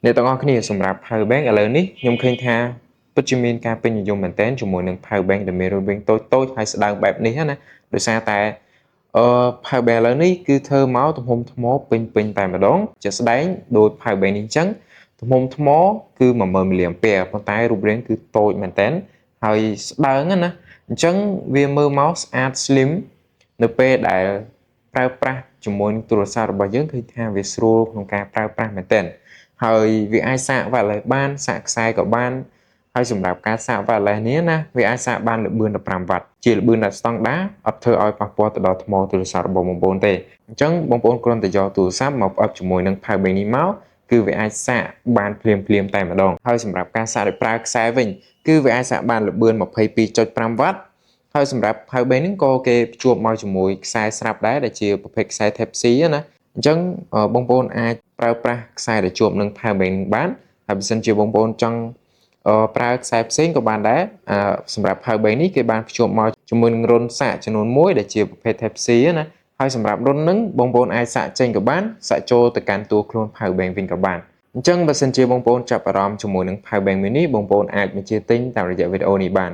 អ្នកទាំងអស់គ្នាសម្រាប់ power bank ឥឡូវនេះខ្ញុំឃើញថាពិតជាមានការពេញនិយមមែនទែនជាមួយនឹង power bank ដែលមានរូបរាងតូចៗហើយស្ដើងបែបនេះណាដោយសារតែpower bank ឥឡូវនេះគឺធ្វើមកទំហំថ្មពេញតែម្ដងជាក់ស្ដែងដោយ power bank នេះអញ្ចឹងទំហំថ្មគឺ10000មិលីអាំពែប៉ុន្តែរូបរាងគឺតូចមែនទែនហើយស្ដើងណាអញ្ចឹងវាមើលមកស្អាត slim នៅពេលដែលប្រើប្រាស់ជាមួយនឹងទូរស័ព្ទរបស់យើងឃើញថាវាស្រួលក្នុងការប្រើប្រាស់មែនទែនហើយវាអាចសាក wireless បានសាកខ្សែក៏បានហើយសម្រាប់ការសាក wireless នេះណាវាអាចសាកបានល្បឿន15វ៉ាត់ជាល្បឿនដែលស្តង់ដាអត់ធ្វើឲ្យប៉ះពាល់ទៅដល់ថ្មទូរស័ព្ទរបស់បងប្អូនទេអញ្ចឹងបងប្អូនគ្រាន់តែយកទូរស័ព្ទមកផ្អឹបជាមួយនឹង power bank នេះមកគឺវាអាចសាកបានភ្លាមតែម្ដងហើយសម្រាប់ការសាកដោយប្រើខ្សែវិញគឺវាអាចសាកបានល្បឿន22.5វ៉ាត់ហើយសម្រាប់ power bank ហ្នឹងក៏គេភ្ជាប់មកជាមួយខ្សែស្រាប់ដែរដែលជាប្រភេទខ្សែ Type C ណាអញ្ចឹងបងប្អូនអាចប្រើប្រាស់ខ្សែដែលជាប់នឹង power bank បានហើយបើសិនជាបងប្អូនចង់ប្រើខ្សែផ្សេងក៏បានដែរសម្រាប់ power bank នេះគេបានភ្ជាប់មកជាមួយនឹងរុនសាកចំនួន1ដែលជាប្រភេទ Type C ណាហើយសម្រាប់រុនហ្នឹងបងប្អូនអាចសាកចេញក៏បានសាកចូលទៅកាន់តួខ្លួន power bank វិញក៏បានអញ្ចឹងបើសិនជាបងប្អូនចាប់អារម្មណ៍ជាមួយនឹង power bank mini បងប្អូនអាចបញ្ជាទិញតាមរយៈវីដេអូនេះបាន